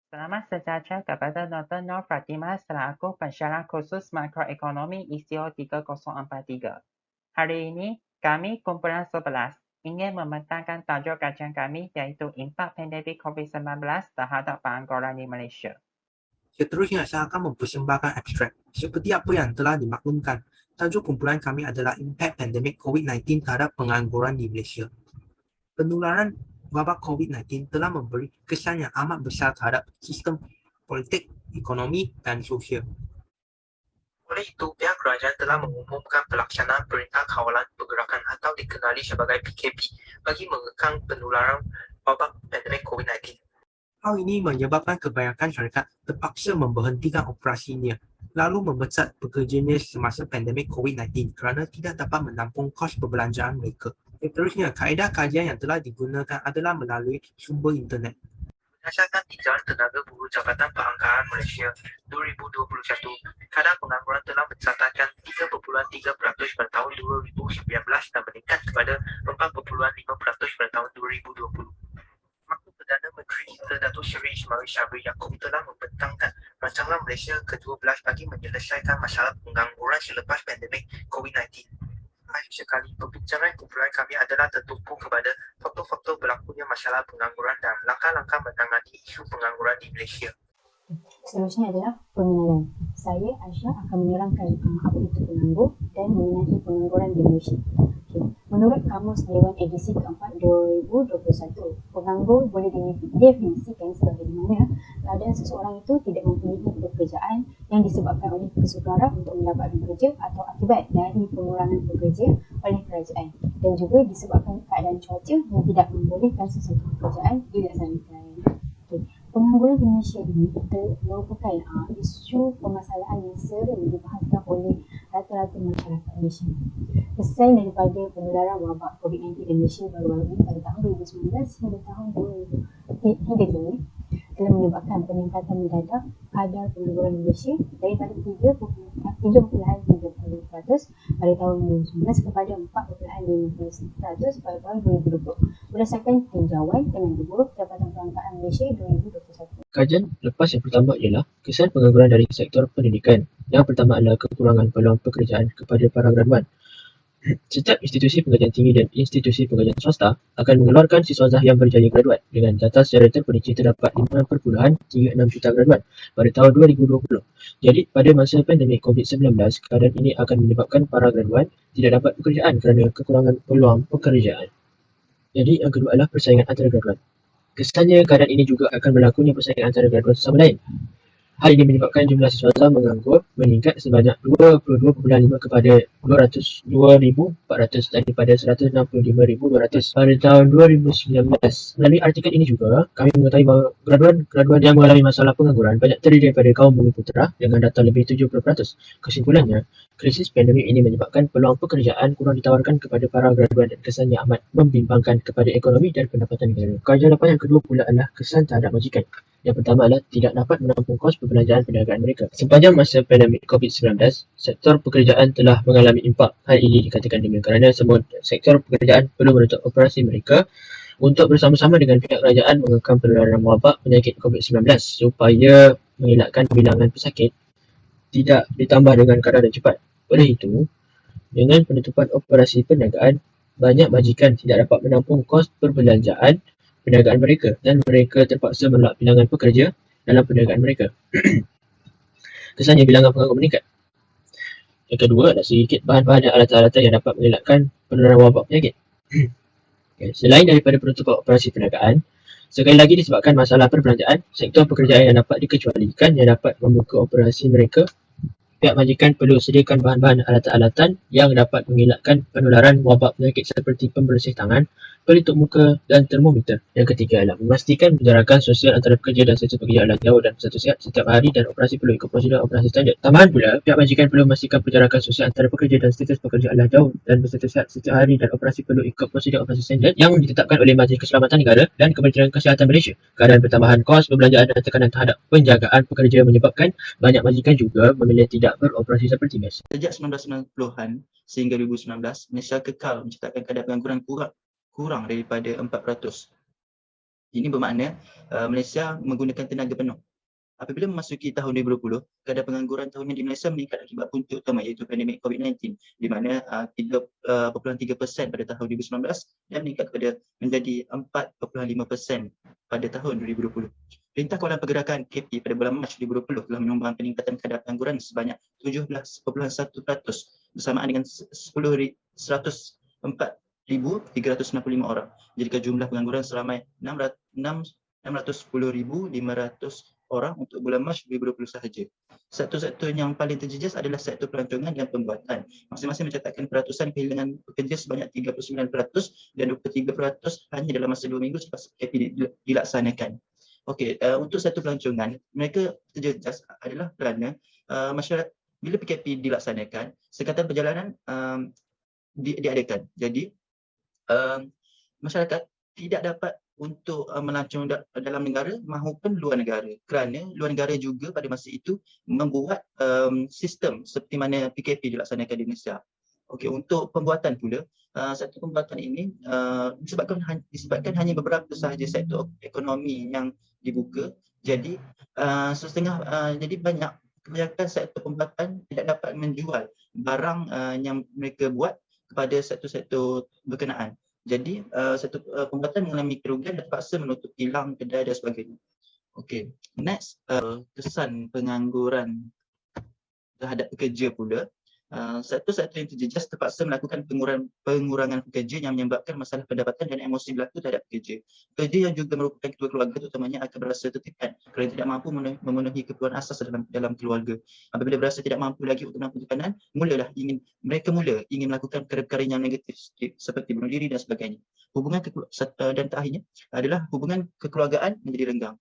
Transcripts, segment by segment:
Selamat sejahtera kepada Dr. Nur Fatimah selaku pensyarah khusus makroekonomi ISIO 3043. Hari ini, kami kumpulan 11 ingin membentangkan tajuk kajian kami iaitu impak pandemik COVID-19 terhadap pengangguran di Malaysia. Seterusnya, saya akan mempersembahkan abstrak. Seperti apa yang telah dimaklumkan, tajuk kumpulan kami adalah impak pandemik COVID-19 terhadap pengangguran di Malaysia. Penularan wabak COVID-19 telah memberi kesan yang amat besar terhadap sistem politik, ekonomi, dan sosial. Oleh itu, pihak kerajaan telah mengumumkan pelaksanaan Perintah Kawalan Pergerakan atau dikenali sebagai PKP bagi mengekang penularan wabak pandemik COVID-19. Hal ini menyebabkan kebanyakan syarikat terpaksa memberhentikan operasinya lalu memecat pekerjanya semasa pandemik COVID-19 kerana tidak dapat menampung kos perbelanjaan mereka. Seterusnya, kaedah kajian yang telah digunakan adalah melalui sumber internet. Berdasarkan Tijara Tenaga Buruh Jabatan Perangkaran Malaysia 2021, kadar pengangguran telah mencatatkan 3.3% pada tahun 2019 dan meningkat kepada 4.5% pada tahun 2020. Perdana Menteri kita Datuk Seri Ismail Sabri Yaakob telah membentangkan rancangan Malaysia ke-12 bagi menyelesaikan masalah pengangguran selepas pandemik COVID-19. Akhir sekali, perbincangan kumpulan kami adalah tertumpu kepada faktor-faktor berlakunya masalah pengangguran dan langkah-langkah menangani isu pengangguran di Malaysia. Seterusnya adalah pengenalan. Saya, Aisyah, akan menerangkan apa itu penganggur dan mengenai pengangguran di Malaysia. Menurut Kamus Dewan edisi keempat 2021, penganggur boleh didefinisikan sebagaimana keadaan seseorang itu tidak mempunyai pekerjaan yang disebabkan oleh kesukaran untuk mendapatkan kerja atau akibat dari pengurangan pekerja oleh kerajaan dan juga disebabkan keadaan cuaca yang tidak membolehkan sesuatu pekerjaan dilaksanakan. Pengangguran di Malaysia ini merupakan isu permasalahan yang sering dibahaskan oleh rata-rata masyarakat Malaysia. Kesan daripada penularan wabak COVID-19 di Malaysia baru-baru ini pada tahun 2019 hingga tahun 2020 telah menyebabkan peningkatan mendadak kadar pengangguran di Malaysia daripada 3.3% pada tahun 2019 kepada 4.5% pada tahun 2020 berdasarkan tinjauan Tenaga Buruh Jabatan Perangkaan Malaysia 2021. Kajian lepas yang pertama ialah kesan pengangguran dari sektor pendidikan. Yang pertama adalah kekurangan peluang pekerjaan kepada para graduan. Setiap institusi pengajian tinggi dan institusi pengajian swasta akan mengeluarkan siswazah yang berjaya graduat. Dengan data secara terperinci terdapat 5.36 juta graduan pada tahun 2020. Jadi pada masa pandemik COVID-19, keadaan ini akan menyebabkan para graduan tidak dapat pekerjaan kerana kekurangan peluang pekerjaan. Jadi yang kedua adalah persaingan antara graduan. Kesannya keadaan ini juga akan berlakunya persaingan antara graduan sesama lain. Hal ini menyebabkan jumlah siswazah menganggur meningkat sebanyak 22.5 kepada 202,400 daripada 165,200 pada tahun 2019. Melalui artikel ini juga, kami mengetahui bahawa graduan yang mengalami masalah pengangguran banyak terdiri daripada kaum bumi putera dengan data lebih 70%. Kesimpulannya, krisis pandemik ini menyebabkan peluang pekerjaan kurang ditawarkan kepada para graduan dan kesannya amat membimbangkan kepada ekonomi dan pendapatan negara. Kajian lepas yang kedua pula adalah kesan terhadap majikan. Yang pertama adalah tidak dapat menampung kos perbelanjaan perniagaan mereka. Sepanjang masa pandemik COVID-19, sektor pekerjaan telah mengalami impak. Hal ini dikatakan demikian kerana semua sektor pekerjaan perlu menutup operasi mereka untuk bersama-sama dengan pihak kerajaan mengekang penularan wabak penyakit COVID-19 supaya mengelakkan bilangan pesakit tidak ditambah dengan kadar dan cepat. Oleh itu, dengan penutupan operasi perniagaan, banyak majikan tidak dapat menampung kos perbelanjaan perniagaan mereka dan mereka terpaksa menolak bilangan pekerja dalam perniagaan mereka. Kesannya bilangan penganggur meningkat. Yang kedua adalah sedikit bahan-bahan dan alat-alatan yang dapat mengelakkan penularan wabak penyakit. Selain daripada penutupan operasi perniagaan, sekali lagi disebabkan masalah perbelanjaan, sektor pekerjaan yang dapat dikecualikan yang dapat membuka operasi mereka, pihak majikan perlu sediakan bahan-bahan alatan-alatan yang dapat mengelakkan penularan wabak penyakit seperti pembersih tangan, pelitup muka dan termometer. Yang ketiga adalah memastikan penjarakan sosial antara pekerja dan status pekerja adalah jauh dan bersatu sihat setiap hari dan operasi perlu ikut prosedur operasi standard. Tambahan pula, pihak majikan perlu memastikan penjarakan sosial antara pekerja dan status pekerja adalah jauh dan bersatu sihat setiap hari dan operasi perlu ikut prosedur operasi standard yang ditetapkan oleh Majlis Keselamatan Negara dan Kementerian Kesihatan Malaysia. Keadaan pertambahan kos perbelanjaan dan tekanan terhadap penjagaan pekerja menyebabkan banyak majikan juga memilih tidak beroperasi seperti biasa. Sejak 1990-an sehingga 2019, Malaysia kekal mencatatkan kadar pengangguran kurang daripada 4%. Ini bermakna Malaysia menggunakan tenaga penuh. Apabila memasuki tahun 2020, kadar pengangguran tahunan di Malaysia meningkat akibat punca utama iaitu pandemik COVID-19 di mana 3.3% pada tahun 2019 dan meningkat menjadi 4.5% pada tahun 2020. Perintah Kawalan Pergerakan KP pada bulan Mac 2020 telah menyumbang peningkatan kadar pengangguran sebanyak 17.1% bersamaan dengan 104,365 orang. Jadikan jumlah pengangguran seramai 610,500 orang untuk bulan Mac 2020 sahaja. Sektor-sektor yang paling terjejas adalah sektor pelancongan dan pembuatan. Masing-masing mencatatkan peratusan kehilangan pekerja sebanyak 39% dan 23% hanya dalam masa 2 minggu selepas KP dilaksanakan. Okey, untuk sektor pelancongan, mereka terjejas adalah kerana masyarakat bila PKP dilaksanakan, sekatan perjalanan diadakan. Jadi masyarakat tidak dapat untuk melancong dalam negara maupun luar negara kerana luar negara juga pada masa itu membuat sistem seperti mana PKP dilaksanakan di Malaysia. Okey, untuk pembuatan pula, sektor pembuatan ini disebabkan hanya beberapa sahaja sektor ekonomi yang dibuka. Jadi jadi banyak kebanyakan sektor pembuatan tidak dapat menjual barang yang mereka buat kepada sektor-sektor berkenaan. Jadi sektor pembuatan mengalami kerugian dan terpaksa menutup kilang, kedai dan sebagainya. Okey, next kesan pengangguran terhadap pekerja pula. Sektor-sektor yang terjejas terpaksa melakukan pengurangan pekerja yang menyebabkan masalah pendapatan dan emosi berlaku terhadap pekerja. Pekerja yang juga merupakan ketua keluarga terutamanya akan berasa tertekan kerana tidak mampu memenuhi keperluan asas dalam keluarga. Apabila berasa tidak mampu lagi untuk menampung tekanan, mereka ingin melakukan perkara-perkara yang negatif seperti bunuh diri dan sebagainya. Dan terakhirnya adalah hubungan kekeluargaan menjadi renggang.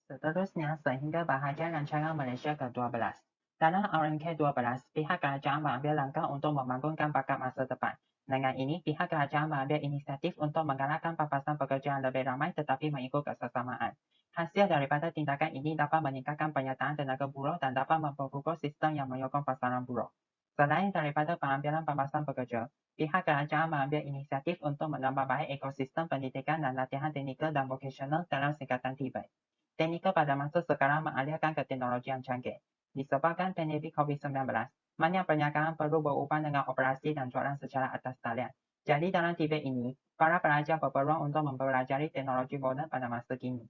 Seterusnya, sehingga bahagian rancangan Malaysia ke-12. Dalam RMK 12, pihak kerajaan mengambil langkah untuk membangunkan bakat masa depan. Dengan ini, pihak kerajaan mengambil inisiatif untuk menggalakkan papasan pekerja yang lebih ramai tetapi mengikut kesesamaan. Hasil daripada tindakan ini dapat meningkatkan penyertaan tenaga buruh dan dapat memperkukuh sistem yang menyokong pasaran buruh. Selain daripada pengambilan papasan pekerja, pihak kerajaan mengambil inisiatif untuk menambah baik ekosistem pendidikan dan latihan teknikal dan vokasional dalam singkatan Tibet. Teknikal pada masa sekarang mengalihkan ke teknologi yang canggih. Disebabkan pandemik COVID-19, banyak perniagaan perlu berubah dengan operasi dan jualan secara atas talian. Jadi dalam Tibet ini, para pelajar berpeluang untuk mempelajari teknologi moden pada masa kini.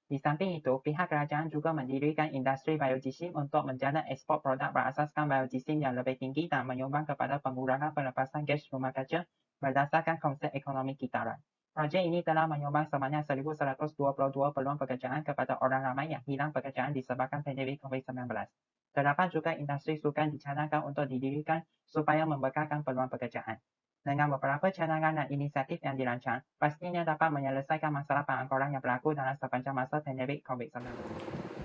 Di samping itu, pihak kerajaan juga mendirikan industri biojisim untuk menjalankan ekspor produk berasaskan biojisim yang lebih tinggi dan menyumbang kepada pengurangan pelepasan gas rumah kaca berdasarkan konsep ekonomi kitaran. Projek ini telah menyumbang sebanyak 1,122 peluang pekerjaan kepada orang ramai yang hilang pekerjaan disebabkan pandemik COVID-19. Terdapat juga industri sukan dicadangkan untuk didirikan supaya membekalkan peluang pekerjaan. Dengan beberapa cadangan dan inisiatif yang dirancang, pastinya dapat menyelesaikan masalah pengangguran yang berlaku dalam sepanjang masa pandemik COVID-19.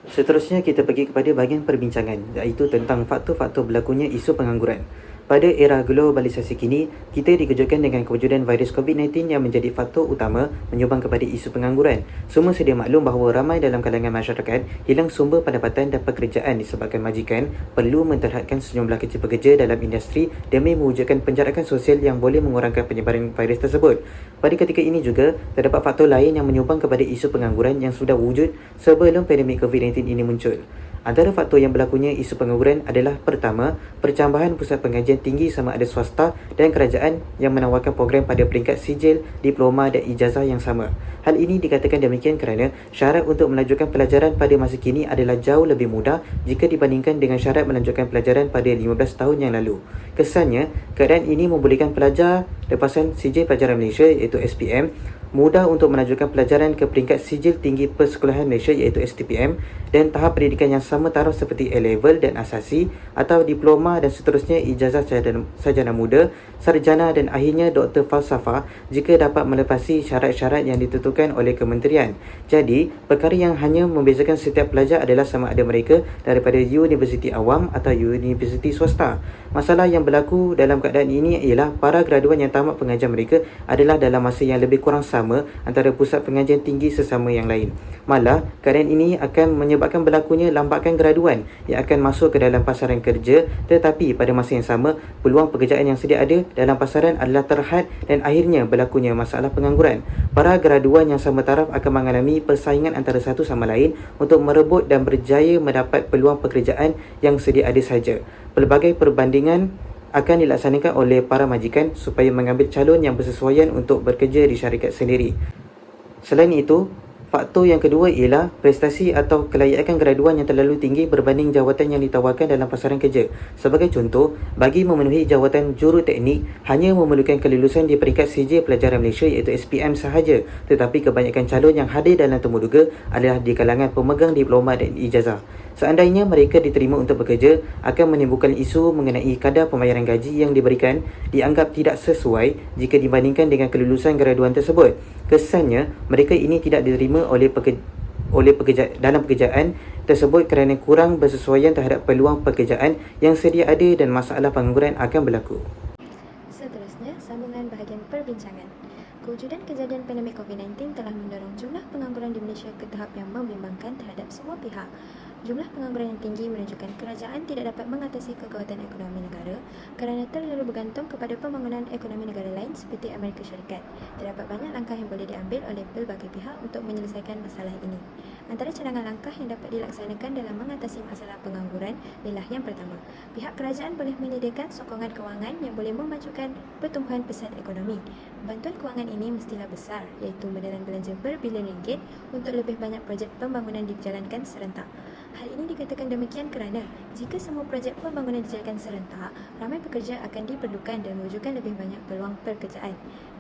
Seterusnya kita pergi kepada bahagian perbincangan iaitu tentang faktor-faktor berlakunya isu pengangguran. Pada era globalisasi kini, kita dikejutkan dengan kewujudan virus COVID-19 yang menjadi faktor utama menyumbang kepada isu pengangguran. Semua sedia maklum bahawa ramai dalam kalangan masyarakat hilang sumber pendapatan dan pekerjaan disebabkan majikan perlu menterhadkan sejumlah kecil pekerja dalam industri demi mewujudkan penjarakan sosial yang boleh mengurangkan penyebaran virus tersebut. Pada ketika ini juga, terdapat faktor lain yang menyumbang kepada isu pengangguran yang sudah wujud sebelum pandemik COVID-19 ini muncul. Antara faktor yang berlakunya isu pengangguran adalah pertama, percambahan pusat pengajian tinggi sama ada swasta dan kerajaan yang menawarkan program pada peringkat sijil, diploma dan ijazah yang sama. Hal ini dikatakan demikian kerana syarat untuk melanjutkan pelajaran pada masa kini adalah jauh lebih mudah jika dibandingkan dengan syarat melanjutkan pelajaran pada 15 tahun yang lalu. Kesannya, keadaan ini membolehkan pelajar lepasan sijil pelajaran Malaysia iaitu SPM mudah untuk melanjutkan pelajaran ke peringkat sijil tinggi persekolahan Malaysia iaitu STPM dan tahap pendidikan yang sama taraf seperti A-level dan asasi atau diploma dan seterusnya ijazah sarjana muda, sarjana dan akhirnya doktor falsafah jika dapat melepasi syarat-syarat yang ditentukan oleh kementerian. Jadi, perkara yang hanya membezakan setiap pelajar adalah sama ada mereka daripada universiti awam atau universiti swasta. Masalah yang berlaku dalam keadaan ini ialah para graduan yang tamat pengajian mereka adalah dalam masa yang lebih kurang sama sama antara pusat pengajian tinggi sesama yang lain. Malah, keadaan ini akan menyebabkan berlakunya lambakan graduan yang akan masuk ke dalam pasaran kerja, tetapi pada masa yang sama, peluang pekerjaan yang sedia ada dalam pasaran adalah terhad dan akhirnya berlakunya masalah pengangguran. Para graduan yang sama taraf akan mengalami persaingan antara satu sama lain untuk merebut dan berjaya mendapat peluang pekerjaan yang sedia ada saja. Pelbagai perbandingan akan dilaksanakan oleh para majikan supaya mengambil calon yang bersesuaian untuk bekerja di syarikat sendiri. Selain itu, faktor yang kedua ialah prestasi atau kelayakan graduan yang terlalu tinggi berbanding jawatan yang ditawarkan dalam pasaran kerja. Sebagai contoh, bagi memenuhi jawatan juruteknik, hanya memerlukan kelulusan di peringkat CJ Pelajaran Malaysia iaitu SPM sahaja, tetapi kebanyakan calon yang hadir dalam temuduga adalah di kalangan pemegang diploma dan ijazah. Seandainya mereka diterima untuk bekerja, akan menimbulkan isu mengenai kadar pembayaran gaji yang diberikan dianggap tidak sesuai jika dibandingkan dengan kelulusan graduan tersebut. Kesannya, mereka ini tidak diterima oleh dalam pekerjaan tersebut kerana kurang bersesuaian terhadap peluang pekerjaan yang sedia ada dan masalah pengangguran akan berlaku. Seterusnya, sambungan bahagian perbincangan. Kewujudan kejadian pandemik COVID-19 telah mendorong jumlah pengangguran di Malaysia ke tahap yang membimbangkan terhadap semua pihak. Jumlah pengangguran yang tinggi menunjukkan kerajaan tidak dapat mengatasi kekuatan ekonomi negara kerana terlalu bergantung kepada pembangunan ekonomi negara lain seperti Amerika Syarikat. Terdapat banyak langkah yang boleh diambil oleh pelbagai pihak untuk menyelesaikan masalah ini. Antara cadangan langkah yang dapat dilaksanakan dalam mengatasi masalah pengangguran ialah yang pertama, pihak kerajaan boleh menyediakan sokongan kewangan yang boleh memajukan pertumbuhan pesat ekonomi. Bantuan kewangan ini mestilah besar, iaitu menelan belanja berbilion ringgit untuk lebih banyak projek pembangunan dijalankan serentak. Hal ini dikatakan demikian kerana jika semua projek pembangunan dijalankan serentak, ramai pekerja akan diperlukan dan mewujudkan lebih banyak peluang pekerjaan.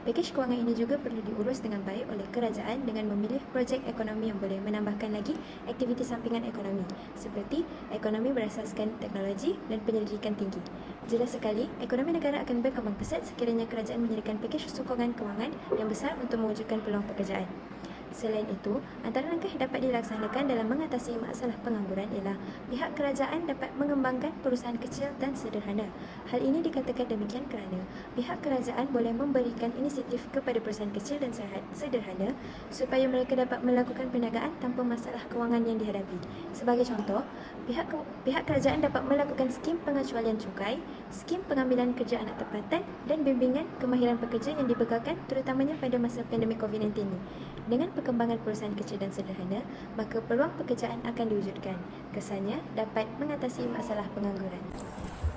Pakej kewangan ini juga perlu diurus dengan baik oleh kerajaan dengan memilih projek ekonomi yang boleh menambahkan lagi aktiviti sampingan ekonomi seperti ekonomi berasaskan teknologi dan penyelidikan tinggi. Jelas sekali, ekonomi negara akan berkembang pesat sekiranya kerajaan menyediakan pakej sokongan kewangan yang besar untuk mewujudkan peluang pekerjaan. Selain itu, antara langkah yang dapat dilaksanakan dalam mengatasi masalah pengangguran ialah pihak kerajaan dapat mengembangkan perusahaan kecil dan sederhana. Hal ini dikatakan demikian kerana pihak kerajaan boleh memberikan inisiatif kepada perusahaan kecil dan sederhana supaya mereka dapat melakukan perniagaan tanpa masalah kewangan yang dihadapi. Sebagai contoh, pihak kerajaan dapat melakukan skim pengecualian cukai, skim pengambilan kerja anak tempatan dan bimbingan kemahiran pekerja yang dibekalkan terutamanya pada masa pandemik COVID-19 ini. Dengan perkembangan perusahaan kecil dan sederhana, maka peluang pekerjaan akan diwujudkan. Kesannya dapat mengatasi masalah pengangguran.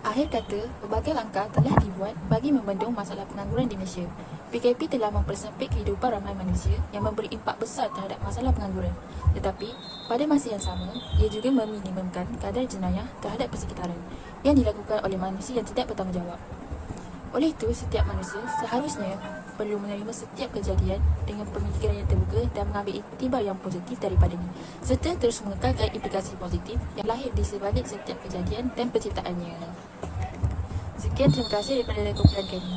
Akhir kata, pelbagai langkah telah dibuat bagi membendung masalah pengangguran di Malaysia. PKP telah mempersempit kehidupan ramai manusia yang memberi impak besar terhadap masalah pengangguran. Tetapi, pada masa yang sama, ia juga meminimumkan kadar jenayah terhadap persekitaran yang dilakukan oleh manusia yang tidak bertanggungjawab. Oleh itu, setiap manusia seharusnya perlu menerima setiap kejadian dengan pemikiran yang terbuka dan mengambil iktibar yang positif daripadanya, serta terus mengekalkan implikasi positif yang lahir di sebalik setiap kejadian dan penciptaannya. Sekian, terima kasih daripada kumpulan kami.